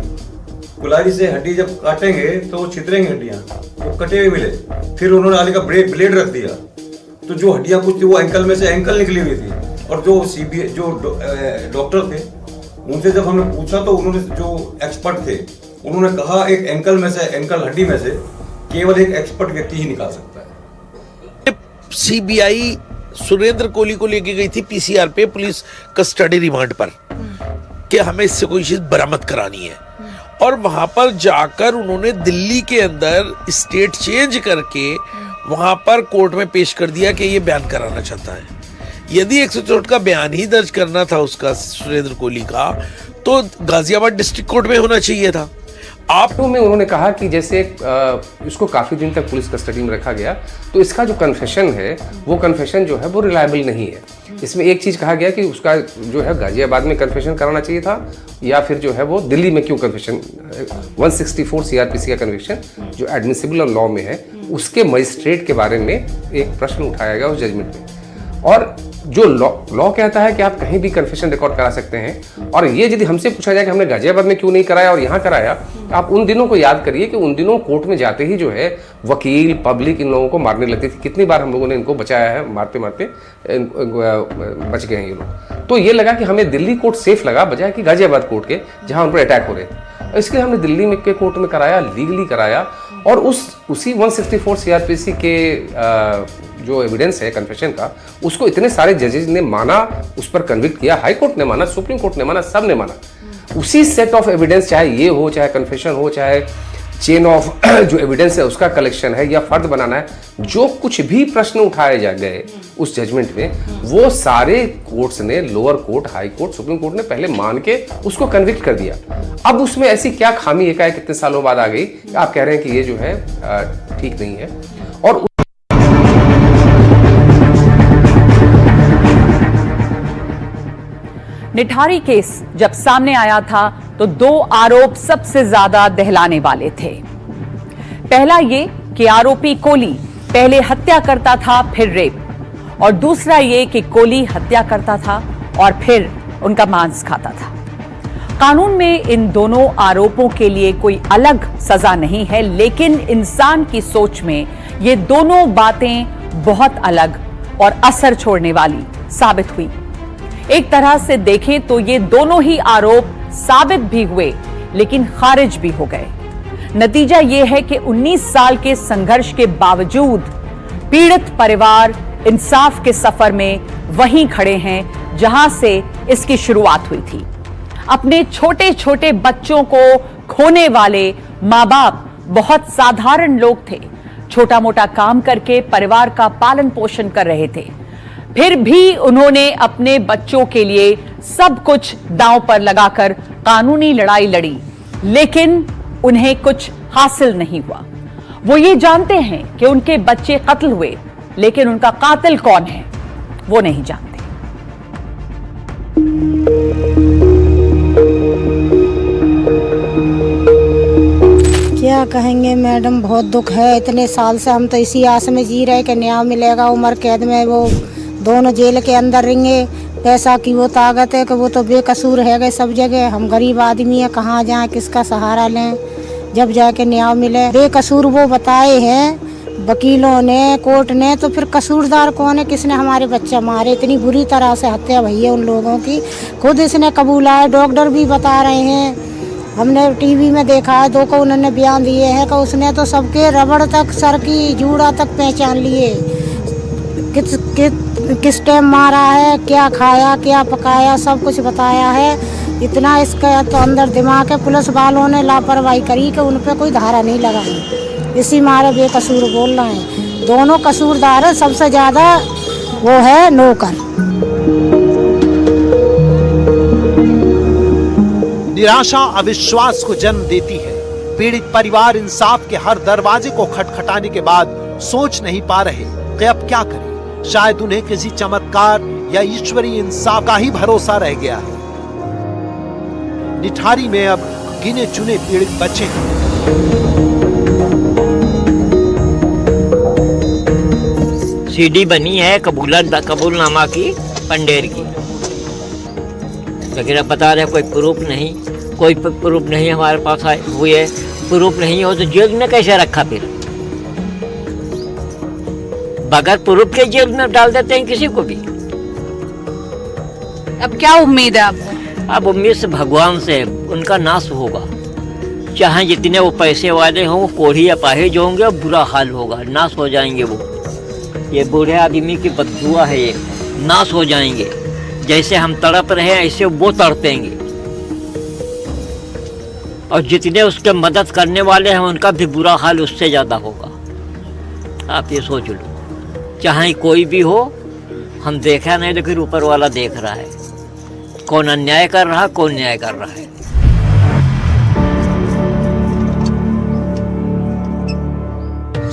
कुल्हाड़ी से हड्डी जब काटेंगे तो वो छितरेंगे हड्डियां, वो कटे हुए मिले। फिर उन्होंने आगे का ब्लेड रख दिया तो जो हड्डियां कुछ थी वो एंकल में से एंकल निकली हुई थी, और जो डॉक्टर थे उनसे जब हमने पूछा तो उन्होंने जो एक्सपर्ट थे उन्होंने कहा एक एंकल हड्डी में से केवल एक एक्सपर्ट व्यक्ति ही निकाल सकता है। सीबीआई सुरेंद्र कोहली को लेके गई थी पीसीआर पे पुलिस कस्टडी रिमांड पर कि हमें इससे कोई चीज बरामद करानी है, और वहां पर जाकर उन्होंने दिल्ली के अंदर स्टेट चेंज करके वहां पर कोर्ट में पेश कर दिया कि ये बयान कराना चाहता है। यदि 164 का बयान ही दर्ज करना था उसका सुरेंद्र कोहली का, तो गाजियाबाद डिस्ट्रिक्ट कोर्ट में होना चाहिए था। आपको में उन्होंने कहा कि जैसे इसको काफ़ी दिन तक पुलिस कस्टडी में रखा गया, तो इसका जो कन्फेशन है वो कन्फेशन जो है वो रिलायबल नहीं है। इसमें एक चीज़ कहा गया कि उसका जो है गाजियाबाद में कन्फेशन कराना चाहिए था, या फिर जो है वो दिल्ली में क्यों कन्फेशन 164 सीआरपीसी का कन्विक्शन जो एडमिसिबल और लॉ में है उसके मजिस्ट्रेट के बारे में एक प्रश्न उठाया गया उस जजमेंट में। और जो लॉ कहता है कि आप कहीं भी कन्फेशन रिकॉर्ड करा सकते हैं, और ये यदि हमसे पूछा जाए कि हमने गाजियाबाद में क्यों नहीं कराया और यहाँ कराया, तो आप उन दिनों को याद करिए कि उन दिनों कोर्ट में जाते ही जो है वकील पब्लिक इन लोगों को मारने लगती थी। कितनी बार हम लोगों ने इनको बचाया है, मारते मारते बच गए हैं ये लोग। तो ये लगा कि हमें दिल्ली कोर्ट सेफ लगा बजाय कि गाजियाबाद कोर्ट के, जहाँ उन पर अटैक हो रहे थे। इसलिए हमने दिल्ली में के कोर्ट में कराया, लीगली कराया, और उसी 164 सीआरपीसी के जो एविडेंस है कन्फेशन का, उसको इतने सारे जजेज ने माना, उस पर कन्विक्ट किया। हाई कोर्ट ने माना, सुप्रीम कोर्ट ने माना, सब ने माना। उसी सेट ऑफ एविडेंस, चाहे ये हो, चाहे कन्फेशन हो, चाहे चेन ऑफ जो एविडेंस है उसका कलेक्शन है, या फर्द बनाना है, जो कुछ भी प्रश्न उठाए जा गए उस जजमेंट में, वो सारे कोर्ट्स ने, lower court, high court, supreme court ने पहले मान के उसको कन्विक्ट कर दिया। अब उसमें ऐसी क्या खामी एकाएक कितने सालों बाद आ गई, आप कह रहे हैं कि ये जो है ठीक नहीं है। और निठारी केस जब सामने आया था तो दो आरोप सबसे ज्यादा दहलाने वाले थे। पहला ये कि आरोपी कोहली पहले हत्या करता था फिर रेप, और दूसरा ये कि कोहली हत्या करता था और फिर उनका मांस खाता था। कानून में इन दोनों आरोपों के लिए कोई अलग सजा नहीं है, लेकिन इंसान की सोच में ये दोनों बातें बहुत अलग और असर छोड़ने वाली साबित हुई। एक तरह से देखें तो ये दोनों ही आरोप साबित भी हुए लेकिन खारिज भी हो गए। नतीजा ये है कि 19 साल के संघर्ष के बावजूद पीड़ित परिवार इंसाफ के सफर में वहीं खड़े हैं जहां से इसकी शुरुआत हुई थी। अपने छोटे छोटे बच्चों को खोने वाले माँ बाप बहुत साधारण लोग थे, छोटा मोटा काम करके परिवार का पालन पोषण कर रहे थे। फिर भी उन्होंने अपने बच्चों के लिए सब कुछ दांव पर लगाकर कानूनी लड़ाई लड़ी, लेकिन उन्हें कुछ हासिल नहीं हुआ। वो ये जानते हैं कि उनके बच्चे कत्ल हुए, लेकिन उनका कातिल कौन है वो नहीं जानते। क्या कहेंगे मैडम, बहुत दुख है। इतने साल से हम तो इसी आस में जी रहे कि न्याय मिलेगा। उम्र कैद में वो दोनों जेल के अंदर रहेंगे। पैसा की वो ताकत है कि वो तो बेकसूर है गए सब जगह। हम गरीब आदमी हैं, कहाँ जाएं, किसका सहारा लें जब जाके न्याय मिले। बेकसूर वो बताए हैं वकीलों ने, कोर्ट ने, तो फिर कसूरदार कौन है? किसने हमारे बच्चे मारे? इतनी बुरी तरह से हत्या भई है उन लोगों की, खुद इसने कबूला है। डॉक्टर भी बता रहे हैं, हमने टीवी में देखा है, दो को उन्होंने बयान दिए हैं कि उसने तो सबके रबड़ तक, सर की जूड़ा तक पहचान लिए। किस टाइम मारा है, क्या खाया, क्या पकाया, सब कुछ बताया है। इतना इसका तो अंदर दिमाग है। पुलिस वालों ने लापरवाही करी कि उन पर कोई धारा नहीं लगाई, इसी मारे बेकसूर बोल रहे हैं। दोनों कसूरदार है, सबसे ज़्यादा वो है नौकर। निराशा अविश्वास को जन्म देती है। पीड़ित परिवार इंसाफ के हर दरवाजे को खटखटाने के बाद सोच नहीं पा रहे कि अब क्या करें। शायद उन्हें किसी चमत्कार या ईश्वरीय इंसाफ का ही भरोसा रह गया है। निठारी में अब गिने चुने पीड़ित बचे हैं। सीडी बनी है कबूलनामा की पंडेर की, लेकिन अब बता रहे कोई प्रूफ नहीं, कोई प्रूफ नहीं हमारे पास आए हुए है। प्रूफ नहीं हो तो जेल में कैसे रखा? फिर बगैर प्रूफ के जेल में डाल देते हैं किसी को भी। अब क्या उम्मीद है आपको? अब उम्मीद से भगवान से उनका नाश होगा, चाहे जितने वो पैसे वाले हों, कोढ़ी अपाहिज होंगे और बुरा हाल होगा, नाश हो जाएंगे वो। ये बूढ़े आदमी की बददुआ है, ये नाश हो जाएंगे। जैसे हम तड़प रहे हैं ऐसे वो तड़पेंगे, और जितने उसके मदद करने वाले हैं उनका भी बुरा हाल उससे ज़्यादा होगा। आप ये सोच लो, चाहे कोई भी हो, हम देखा नहीं लेकिन ऊपर वाला देख रहा है, कौन अन्याय कर रहा है, कौन न्याय कर रहा है।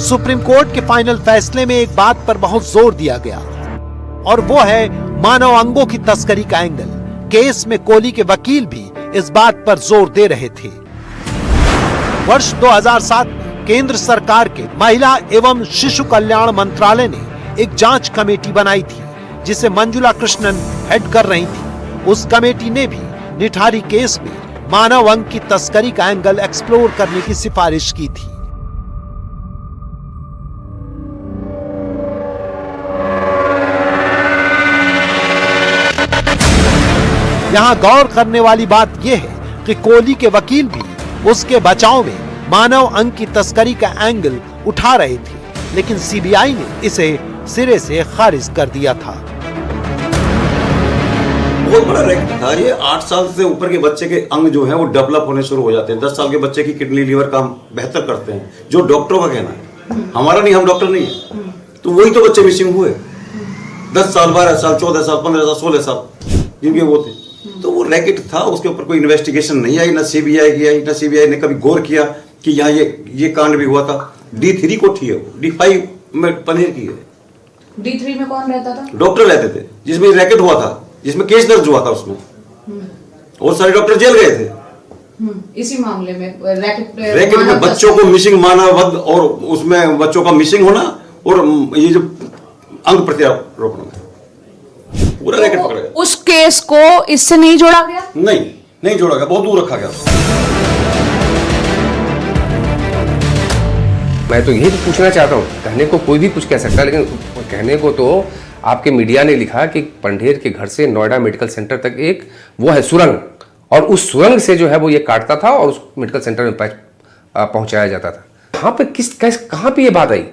सुप्रीम कोर्ट के फाइनल फैसले में एक बात पर बहुत जोर दिया गया, और वो है मानव अंगों की तस्करी का एंगल। केस में कोहली के वकील भी इस बात पर जोर दे रहे थे। वर्ष 2007 में केंद्र सरकार के महिला एवं शिशु कल्याण मंत्रालय ने एक जांच कमेटी बनाई थी, जिसे मंजुला कृष्णन हेड कर रही थी। उस कमेटी ने भी निठारी केस में मानव अंग की तस्करी का एंगल एक्सप्लोर करने की सिफारिश की थी। यहाँ गौर करने वाली बात यह है कि कोहली के वकील भी उसके बचाव में मानव अंग की तस्करी का एंगल उठा रहे थे, लेकिन सीबीआई ने इसे सिरे से खारिज कर दिया था। बहुत बड़ा रैकेट था ये। 8 साल से ऊपर के बच्चे के अंग जो है वो डेवलप होने शुरू हो जाते हैं। 10 साल के बच्चे की किडनी लीवर काम बेहतर करते हैं, जो डॉक्टरों का कहना है, हमारा नहीं, हम डॉक्टर नहीं है। तो वही तो बच्चे मिसिंग हुए 10 साल 12 साल 14 साल 15 साल 16 साल जिनके वो थे। तो वो रैकेट था, उसके ऊपर कोई इन्वेस्टिगेशन नहीं आई, ना सीबीआई की आई, ना सीबीआई ने कभी गौर किया कि यहाँ ये कांड भी हुआ था। D3 कोठी है, D5 में पनीर की है। D3 में कौन रहता था? डॉक्टर रहते थे, जिसमें रैकेट हुआ था, जिसमें केस दर्ज हुआ था उसमें, और सारे डॉक्टर जेल गए थे इसी मामले में। रैकेट में बच्चों को मिसिंग मानववध, और उसमें बच्चों का मिसिंग होना, और ये जो अंग प्रत्यारोपण में पूरा रैकेट पकड़ा गया। उस केस को इससे नहीं जोड़ा गया? नहीं जोड़ा गया, बहुत दूर रखा गया। मैं तो यही पूछना चाहता हूँ, कहने को कोई भी कुछ कह सकता है, लेकिन कहने को तो आपके मीडिया ने लिखा कि पंढेर के घर से नोएडा मेडिकल सेंटर तक एक वो है सुरंग, और उस सुरंग से जो है वो ये काटता था और उस मेडिकल सेंटर में पहुंचाया जाता था। कहाँ पे कहाँ पे ये बात आई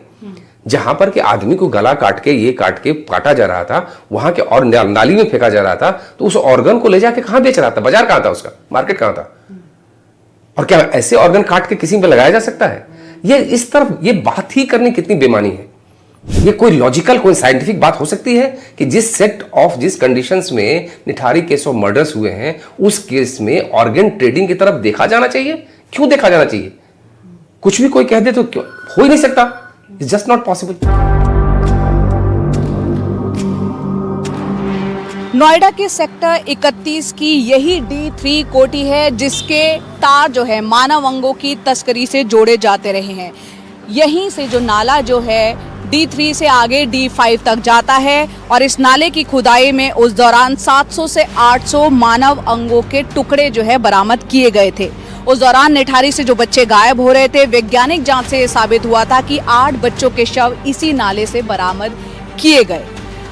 जहां पर कि आदमी को गला काट के काटा जा रहा था, वहां के और नाली में फेंका जा रहा था, तो उस ऑर्गन को ले जाके कहां बेच रहा था? बाजार कहां था उसका? मार्केट कहां था? और क्या ऐसे ऑर्गन काट के किसी पे लगाया जा सकता है? ये इस तरफ ये बात ही करनी कितनी बेमानी है। ये कोई लॉजिकल, कोई साइंटिफिक बात हो सकती है कि जिस कंडीशंस में निठारी केस ऑफ मर्डर्स हुए हैं, उस केस में ऑर्गन ट्रेडिंग की तरफ देखा जाना चाहिए? क्यों देखा जाना चाहिए? कुछ भी कोई कह दे तो क्यों? हो ही नहीं सकता। It's just not possible. Noida के सेक्टर 31 की यही D3 कोठी है, जिसके तार जो है मानव अंगों की तस्करी से जोड़े जाते रहे हैं। यहीं से जो नाला जो है D3 से आगे D5 तक जाता है, और इस नाले की खुदाई में उस दौरान 700 से 800 मानव अंगों के टुकड़े जो है बरामद किए गए थे। उस दौरान निठारी से जो बच्चे गायब हो रहे थे, वैज्ञानिक जांच से साबित हुआ था कि 8 बच्चों के शव इसी नाले से बरामद किए गए।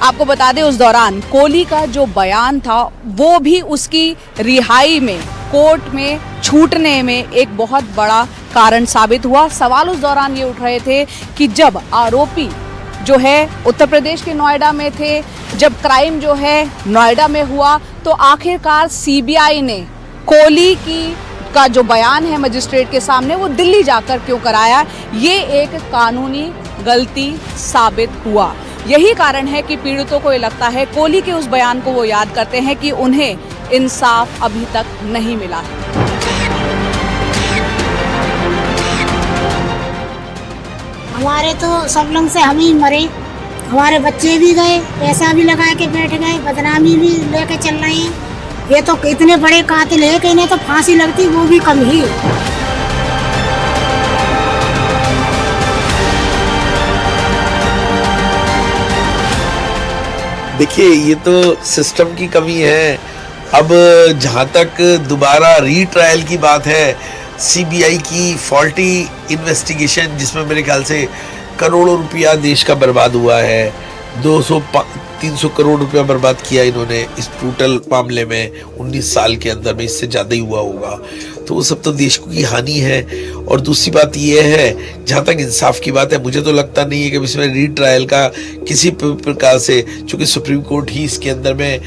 आपको बता दें, उस दौरान कोहली का जो बयान था वो भी उसकी रिहाई में, कोर्ट में छूटने में एक बहुत बड़ा कारण साबित हुआ। सवाल उस दौरान ये उठ रहे थे कि जब आरोपी जो है उत्तर प्रदेश के नोएडा में थे, जब क्राइम जो है नोएडा में हुआ, तो आखिरकार सीबीआई ने कोहली का जो बयान है मजिस्ट्रेट के सामने वो दिल्ली जाकर क्यों कराया? ये एक कानूनी गलती साबित हुआ। यही कारण है कि पीड़ितों को ये लगता है, कोहली के उस बयान को वो याद करते हैं कि उन्हें इंसाफ अभी तक नहीं मिला है। हमारे तो सब लोग से हम ही मरे, हमारे बच्चे भी गए, पैसा भी लगा के बैठ गए, बदनामी भी लेके चल रहे हैं। ये तो इतने बड़े कातिल है कि इन्हें तो फांसी लगती, वो भी कम ही। देखिए, ये तो सिस्टम की कमी है। अब जहाँ तक दोबारा रीट्रायल की बात है, सीबीआई की फॉल्टी इन्वेस्टिगेशन, जिसमें मेरे ख्याल से करोड़ों रुपया देश का बर्बाद हुआ है, 200-300 करोड़ रुपया बर्बाद किया इन्होंने इस टोटल मामले में 19 साल के अंदर में, इससे ज़्यादा ही हुआ होगा। तो वो सब तो देश की हानि है। और दूसरी बात ये है, जहाँ तक इंसाफ की बात है, मुझे तो लगता नहीं है कि इसमें रीट्रायल का किसी प्रकार से, चूँकि सुप्रीम कोर्ट ही इसके अंदर में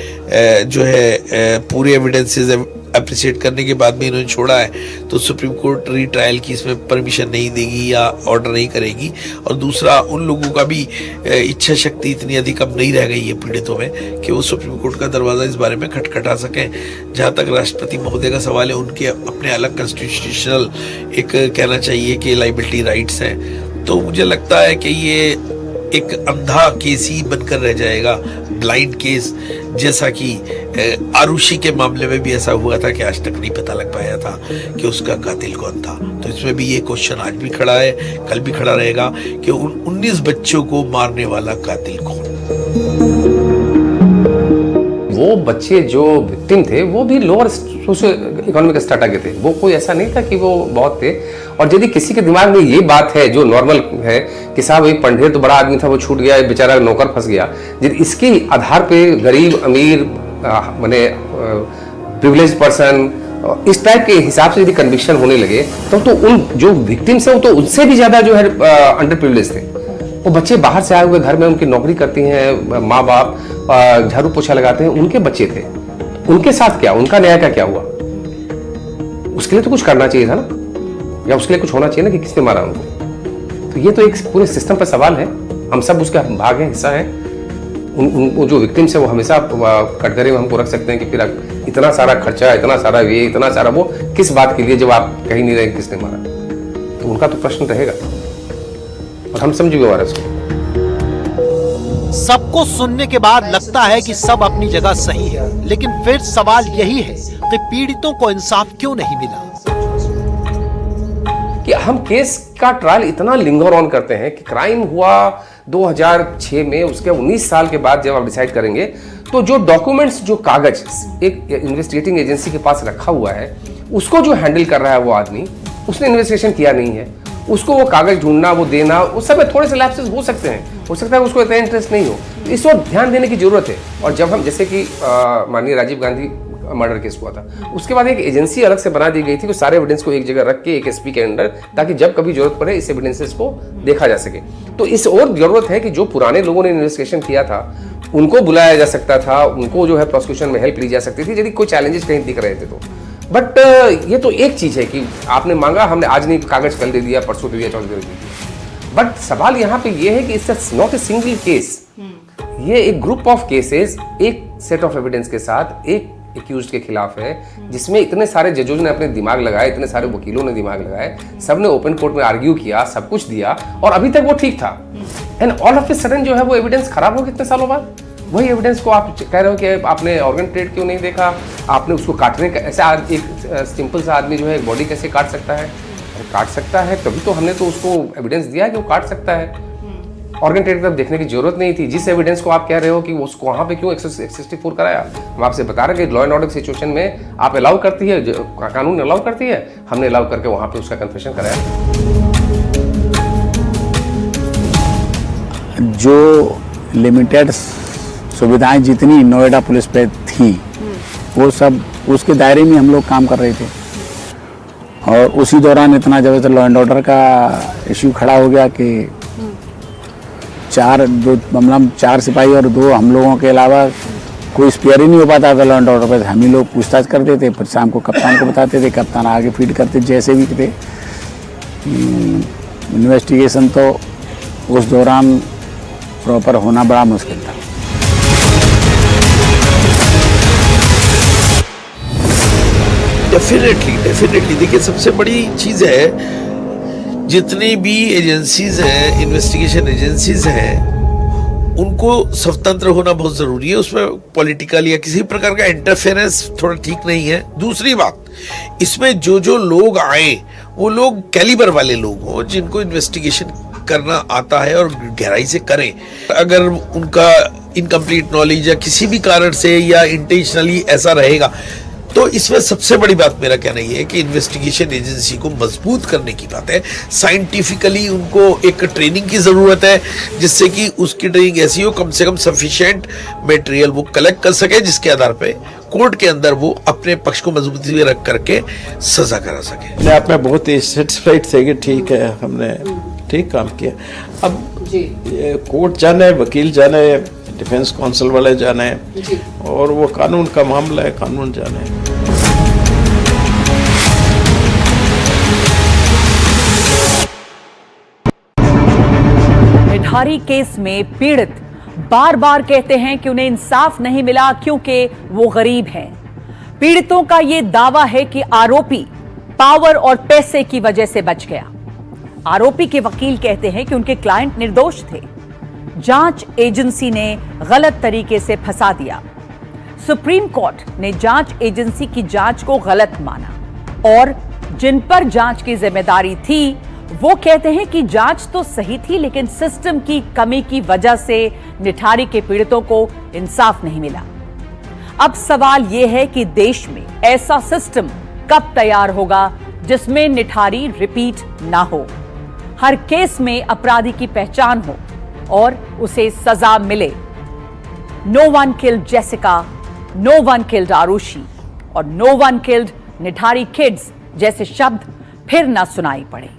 जो है पूरे एविडेंसेस अप्रिशिएट करने के बाद में इन्होंने छोड़ा है, तो सुप्रीम कोर्ट रीट्रायल की इसमें परमिशन नहीं देगी या ऑर्डर नहीं करेगी। और दूसरा, उन लोगों का भी इच्छा शक्ति इतनी अधिक अब नहीं रह गई है पीड़ितों में कि वो सुप्रीम कोर्ट का दरवाज़ा इस बारे में खटखटा सकें। जहाँ तक राष्ट्रपति महोदय का सवाल है, उनके अपने अलग कॉन्स्टिट्यूशनल एक कहना चाहिए कि लाइबिलिटी राइट्स हैं। तो मुझे लगता है कि ये एक अंधा केस ही बनकर रह जाएगा, ब्लाइंड केस, जैसा कि आरुषि के मामले में भी ऐसा हुआ था कि आज तक नहीं पता लग पाया था कि उसका कातिल कौन था। तो इसमें भी ये क्वेश्चन आज भी खड़ा है, कल भी खड़ा रहेगा कि उन 19 बच्चों को मारने वाला कातिल कौन। वो बच्चे जो विक्टिम थे वो भी लोअर सोशियो इकोनॉमिक स्ट्रेटा के थे, वो कोई ऐसा नहीं था कि वो बहुत थे। और यदि किसी के दिमाग में ये बात है जो नॉर्मल है कि साहब ये पंडित तो बड़ा आदमी था, वो छूट गया, बेचारा नौकर फंस गया, यदि इसके आधार पे गरीब अमीर माने प्रिविलेज पर्सन इस टाइप के हिसाब से यदि कन्विक्शन होने लगे तो उन जो विक्टिम्स हैं वो तो उनसे भी ज्यादा जो है अंडर प्रिविलेज थे। वो बच्चे बाहर से आए हुए घर में उनकी नौकरी करती हैं, माँ बाप झाड़ू पोछा लगाते हैं, उनके बच्चे थे। उनके साथ क्या, उनका न्याय का क्या हुआ? उसके लिए तो कुछ करना चाहिए था ना, या उसके लिए कुछ होना चाहिए ना कि किसने मारा उनको। तो ये तो एक पूरे सिस्टम पर सवाल है, हम सब उसका भाग है, हिस्सा है। उन जो विक्टिम्स है वो हमेशा कटघरे में हमको रख सकते हैं कि फिर इतना सारा खर्चा, इतना सारा ये, इतना सारा वो, किस बात के लिए जब आप कहीं नहीं रहे किसने मारा। तो उनका तो प्रश्न रहेगा और हम समझेंगे हमारा इसको। सबको सुनने के बाद लगता है कि सब अपनी जगह सही है, लेकिन फिर सवाल यही है कि पीड़ितों को इंसाफ क्यों नहीं मिला। कि हम केस का ट्रायल इतना लिंगर ऑन करते हैं कि क्राइम हुआ 2006 में, उसके 19 साल के बाद जब आप डिसाइड करेंगे तो जो डॉक्यूमेंट्स, जो कागज एक इन्वेस्टिगेटिंग एजेंसी के पास रखा हुआ है, उसको जो हैंडल कर रहा है वो आदमी, उसने इन्वेस्टिगेशन किया नहीं है, उसको वो कागज ढूंढना, वो देना, उस सब में थोड़े से लैप्सेस हो सकते हैं, हो सकता है उसको इतना इंटरेस्ट नहीं हो। इस वक्त ध्यान देने की जरूरत है। और जब हम, जैसे कि माननीय राजीव गांधी मर्डर केस हुआ था, उसके बाद एक एजेंसी अलग से बना दी गई थी, वो सारे एविडेंस को एक जगह रख के एक एसपी के अंडर, ताकि जब कभी जरूरत पड़े इस एविडेंसेस को देखा जा सके। तो इस और जरूरत है कि जो पुराने लोगों ने इन्वेस्टिगेशन किया था उनको बुलाया जा सकता था, उनको जो है प्रोसिक्यूशन में हेल्प ली जा सकती थी यदि कोई चैलेंजेस कहीं दिख रहे थे तो। बट ये तो एक चीज है कि आपने मांगा, हमने आज नहीं कागज कल दे दिया, परसों दे दिया, चौथे दे दिया। बट सवाल यहाँ पे ये है कि it's not a single case, ये एक ग्रुप ऑफ केसेस एक सेट ऑफ एविडेंस के साथ एक एक्यूज्ड के खिलाफ है, जिसमें इतने सारे जजों ने अपने दिमाग लगाए, इतने सारे वकीलों ने दिमाग लगाए, सबने ओपन कोर्ट में आर्ग्यू किया, सब कुछ दिया और अभी तक वो ठीक था। And all of a sudden जो है वो एविडेंस खराब हो गया इतने सालों बाद। वही एविडेंस को आप कह रहे हो कि आपने ऑर्गन ट्रेड क्यों नहीं देखा, आपने उसको काटने का, ऐसा एक सिंपल सा आदमी जो है बॉडी कैसे काट सकता है? काट सकता है, तभी तो हमने तो उसको एविडेंस दिया कि वो काट सकता है। ऑर्गन ट्रेड तब देखने की जरूरत नहीं थी। जिस एविडेंस को आप कह रहे हो कि उसको वहाँ पे क्यों 164 कराया, हम आपसे बता रहे हैं कि लॉ एंड ऑर्डर सिचुएशन में आप अलाउ करती है, कानून अलाउ करती है, हमने अलाउ करके वहाँ पे उसका कन्फेशन कराया। जो लिमिटेड सुविधाएं जितनी नोएडा पुलिस पे थी वो सब उसके दायरे में हम लोग काम कर रहे थे। और उसी दौरान इतना जब लॉ एंड ऑर्डर का इश्यू खड़ा हो गया कि चार सिपाही और 2 हम लोगों के अलावा कोई स्पेयर ही नहीं हो पाता था लॉ एंड ऑर्डर पर। हम ही लोग पूछताछ करते थे, फिर शाम को कप्तान को बताते थे, कप्तान आगे फीड करते, जैसे भी थे। इन्वेस्टिगेशन तो उस दौरान प्रॉपर होना बड़ा मुश्किल था। डेफिनेटली देखिए, सबसे बड़ी चीज़ है, जितनी भी एजेंसीज हैं, इन्वेस्टिगेशन एजेंसीज हैं, उनको स्वतंत्र होना बहुत ज़रूरी है। उसमें पॉलिटिकल या किसी प्रकार का इंटरफेरेंस थोड़ा ठीक नहीं है। दूसरी बात, इसमें जो लोग आए वो लोग कैलिबर वाले लोग हों, जिनको इन्वेस्टिगेशन करना आता है और गहराई से करें। अगर उनका इनकम्प्लीट नॉलेज या किसी भी कारण से या इंटेंशनली ऐसा रहेगा तो इसमें सबसे बड़ी बात मेरा कहना ये है कि इन्वेस्टिगेशन एजेंसी को मजबूत करने की बात है। साइंटिफिकली उनको एक ट्रेनिंग की जरूरत है, जिससे कि उसकी ट्रेनिंग ऐसी हो, कम से कम सफिशिएंट मटेरियल वो कलेक्ट कर सके, जिसके आधार पे कोर्ट के अंदर वो अपने पक्ष को मजबूती में रख करके सजा करा सके। अपने आप में बहुत ही सेटिस्फाइड थे कि ठीक है, हमने ठीक काम किया। अब कोर्ट जाने, वकील जाने, डिफेंस काउंसिल वाले जाने, और वो कानून का मामला है, कानून जाने। निठारी केस में पीड़ित बार बार कहते हैं कि उन्हें इंसाफ नहीं मिला क्योंकि वो गरीब हैं। पीड़ितों का ये दावा है कि आरोपी पावर और पैसे की वजह से बच गया। आरोपी के वकील कहते हैं कि उनके क्लाइंट निर्दोष थे, जांच एजेंसी ने गलत तरीके से फंसा दिया। सुप्रीम कोर्ट ने जांच एजेंसी की जांच को गलत माना और जिन पर जांच की जिम्मेदारी थी वो कहते हैं कि जांच तो सही थी, लेकिन सिस्टम की कमी की वजह से निठारी के पीड़ितों को इंसाफ नहीं मिला। अब सवाल यह है कि देश में ऐसा सिस्टम कब तैयार होगा जिसमें निठारी रिपीट ना हो, हर केस में अपराधी की पहचान हो और उसे सजा मिले। No one killed Jessica, no one killed Aarushi और no one killed Nithari kids जैसे शब्द फिर ना सुनाई पड़े।